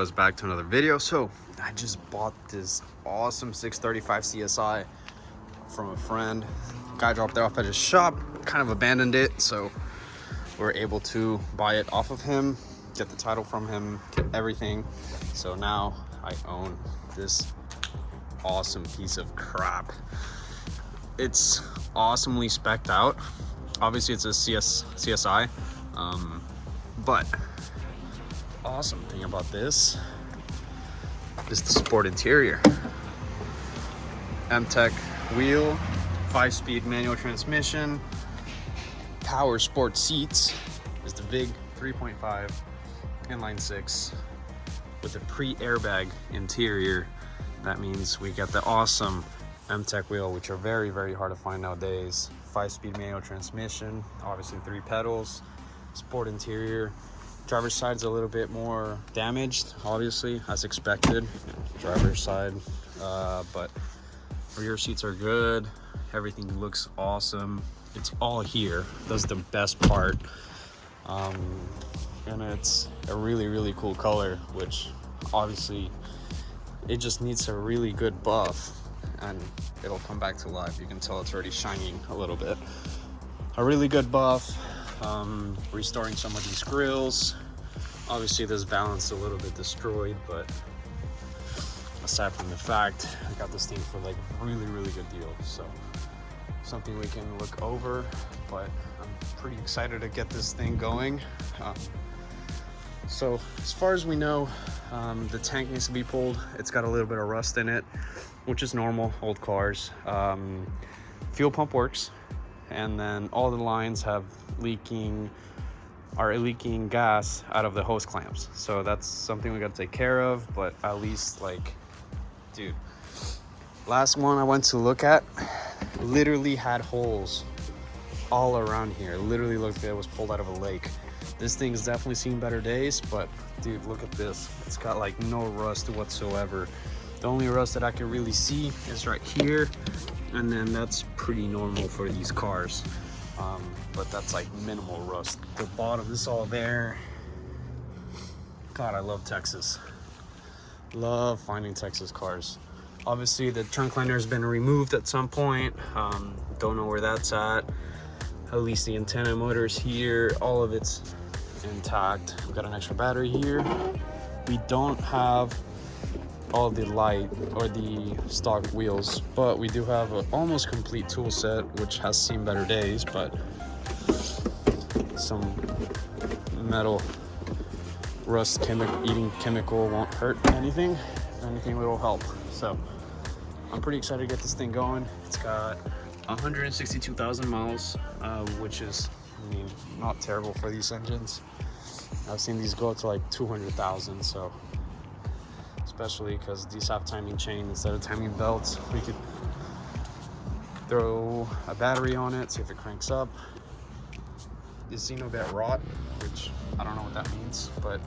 guys back to another video. So I just bought this awesome 635 CSI from a friend. Guy dropped it off at his shop, kind of abandoned it, so we're able to buy it off of him, get the title from him, get everything. So now I own this awesome piece of crap. It's awesomely spec'd out. Obviously it's a CSI, but awesome thing about this is the sport interior. M-Tech wheel, 5-speed manual transmission, power sport seats. Is the big 3.5 inline 6 with the pre-airbag interior. That means we get the awesome M-Tech wheel, which are very, very hard to find nowadays. 5-speed manual transmission, obviously 3 pedals, sport interior. Driver's side's a little bit more damaged, obviously, as expected. Driver's side, but rear seats are good. Everything looks awesome. It's all here. That's the best part. And it's a really, really cool color, which obviously it just needs a really good buff and it'll come back to life. You can tell it's already shining a little bit. A really good buff. Restoring some of these grills. Obviously this balance a little bit destroyed, but aside from the fact, I got this thing for like really, really good deal. So something we can look over, but I'm pretty excited to get this thing going. So as far as we know, the tank needs to be pulled. It's got a little bit of rust in it, which is normal, old cars. Fuel pump works, and then all the lines are leaking gas out of the hose clamps. So that's something we got to take care of, but at least, like, dude, last one I went to look at literally had holes all around here. Literally looked like it was pulled out of a lake. This thing's definitely seen better days, but dude, look at this. It's got like no rust whatsoever. The only rust that I can really see is right here, and then that's pretty normal for these cars. But that's like minimal rust. The bottom is all there. God, I love Texas. Love finding Texas cars. Obviously the trunk liner has been removed at some point. Don't know where that's at. At least the antenna motor's here. All of it's intact. We've got an extra battery here. We don't have all the light or the stock wheels, but we do have an almost complete tool set, which has seen better days, but some metal rust eating chemical won't hurt anything. If anything, it will help. So I'm pretty excited to get this thing going. It's got 162,000 miles, which is, I mean, not terrible for these engines. I've seen these go up to like 200,000, so especially because these have timing chain instead of timing belts. We could throw a battery on it, see if it cranks up. The Xeno got rot, which I don't know what that means, but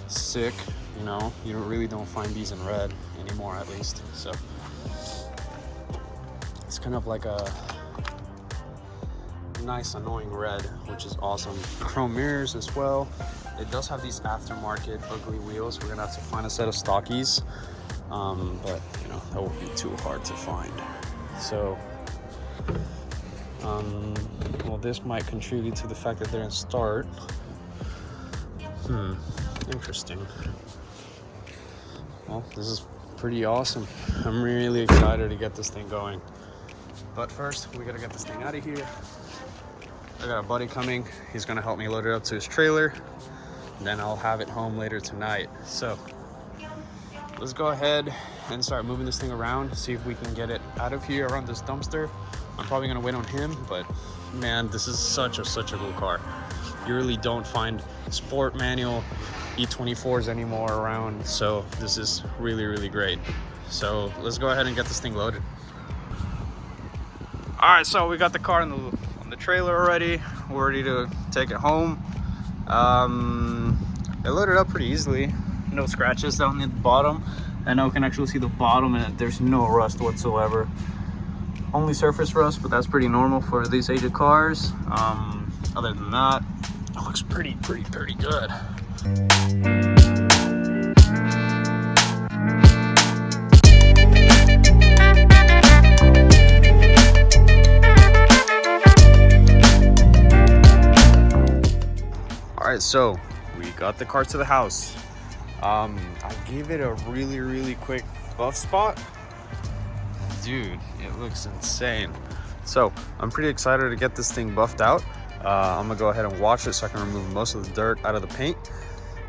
sick. You know, you really don't find these in red anymore, at least. So it's kind of like a nice annoying red, which is awesome. Chrome mirrors as well. It does have these aftermarket ugly wheels. We're gonna have to find a set of stockies, but you know, that won't be too hard to find. So well, this might contribute to the fact that they're in start. Interesting. Well, this is pretty awesome. I'm really excited to get this thing going. But first, we gotta get this thing out of here. I got a buddy coming. He's gonna help me load it up to his trailer. Then I'll have it home later tonight. So let's go ahead and start moving this thing around, see if we can get it out of here around this dumpster. I'm probably gonna wait on him, but man, this is such a cool car. You really don't find sport manual E24s anymore around, so this is really, really great. So let's go ahead and get this thing loaded. All right, so we got the car on the trailer already. We're ready to take it home. It loaded up pretty easily. No scratches down the bottom. And now we can actually see the bottom, and there's no rust whatsoever. Only surface rust, but that's pretty normal for these aged cars. Other than that, it looks pretty good. So we got the car to the house. I gave it a really quick buff spot. Dude, it looks insane. So I'm pretty excited to get this thing buffed out. I'm gonna go ahead and wash it so I can remove most of the dirt out of the paint.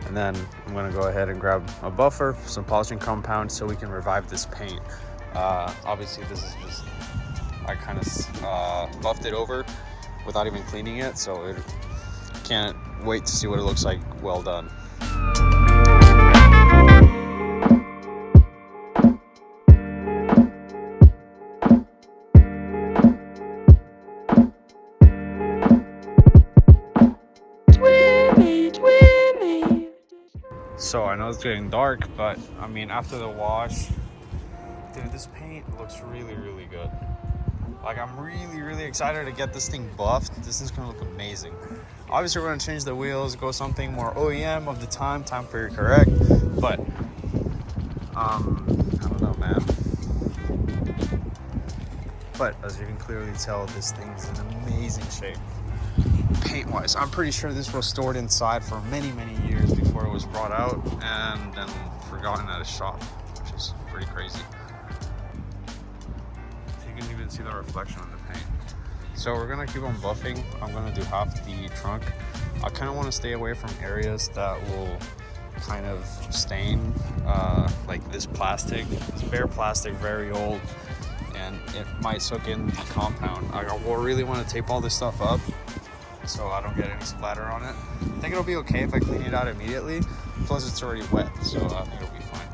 And then I'm gonna go ahead and grab a buffer, some polishing compound so we can revive this paint. Obviously this is just, I kind of buffed it over without even cleaning it. So it can't wait to see what it looks like well done. So I know it's getting dark, but I mean, after the wash, dude, this paint looks really good. Like, I'm really excited to get this thing buffed. This thing's gonna look amazing. Obviously, we're gonna change the wheels, go something more OEM of the time period correct. But I don't know, man. But as you can clearly tell, this thing's in amazing shape. Paint-wise, I'm pretty sure this was stored inside for many years before it was brought out and then forgotten at a shop, which is pretty crazy. You can even see the reflection on the paint. So we're gonna keep on buffing. I'm gonna do half the trunk. I kind of want to stay away from areas that will kind of stain, like this plastic. It's bare plastic, very old, and it might soak in the compound. I really want to tape all this stuff up so I don't get any splatter on it. I think it'll be okay if I clean it out immediately. Plus it's already wet, so I think it'll be fine.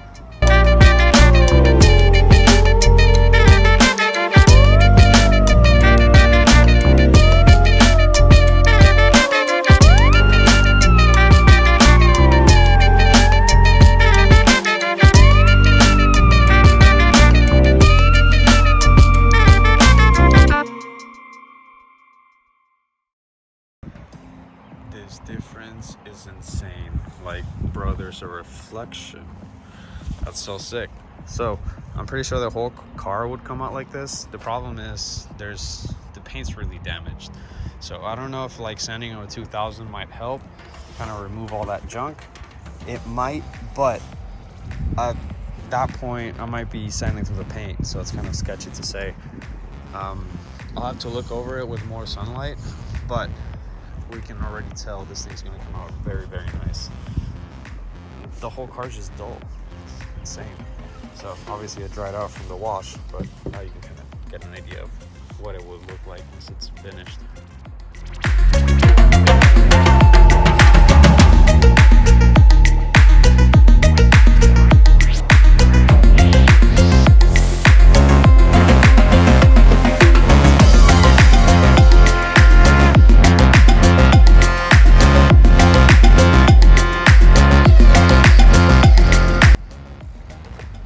This difference is insane. Like, bro, there's a reflection. That's so sick. So I'm pretty sure the whole car would come out like this. The problem is the paint's really damaged. So I don't know if like sanding on a 2000 might help kind of remove all that junk. It might, but at that point I might be sanding through the paint, so it's kind of sketchy to say. I'll have to look over it with more sunlight, but we can already tell this thing's gonna come out very nice. The whole car's just dull. It's insane. So obviously it dried out from the wash, but now you can kind of get an idea of what it would look like once it's finished.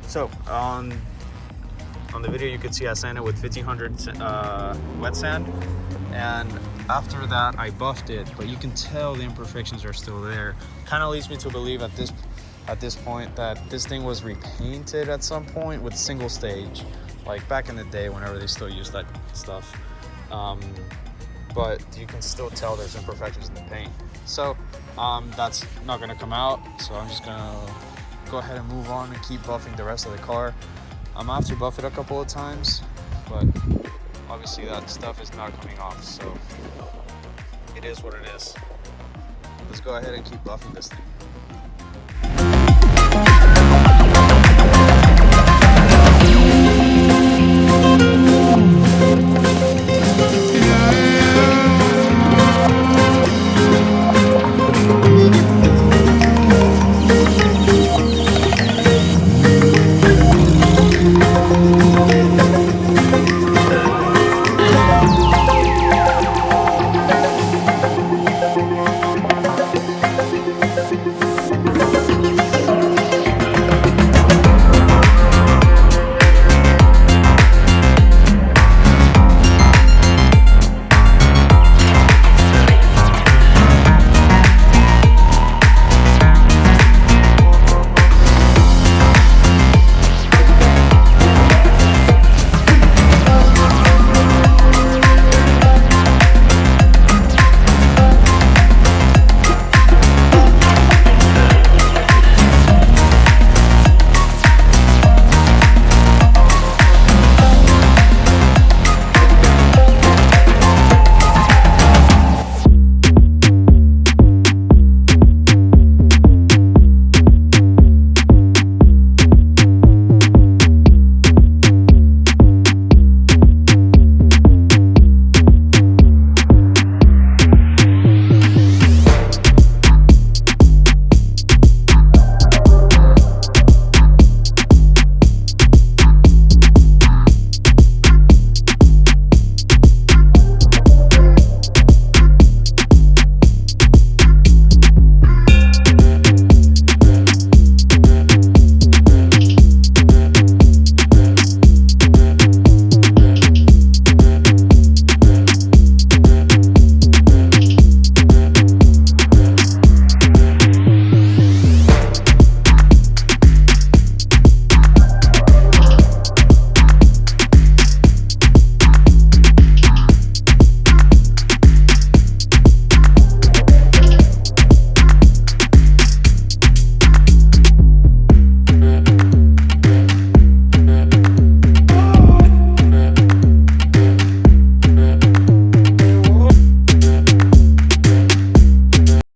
So on the video you could see I sanded with 1500 wet sand, and after that I buffed it, but you can tell the imperfections are still there. Kind of leads me to believe at this point that this thing was repainted at some point with single stage, like back in the day whenever they still used that stuff. But you can still tell there's imperfections in the paint. So that's not gonna come out, so I'm just gonna go ahead and move on and keep buffing the rest of the car. I'm gonna have to buff it a couple of times, but obviously that stuff is not coming off, so it is what it is. Let's go ahead and keep buffing this thing.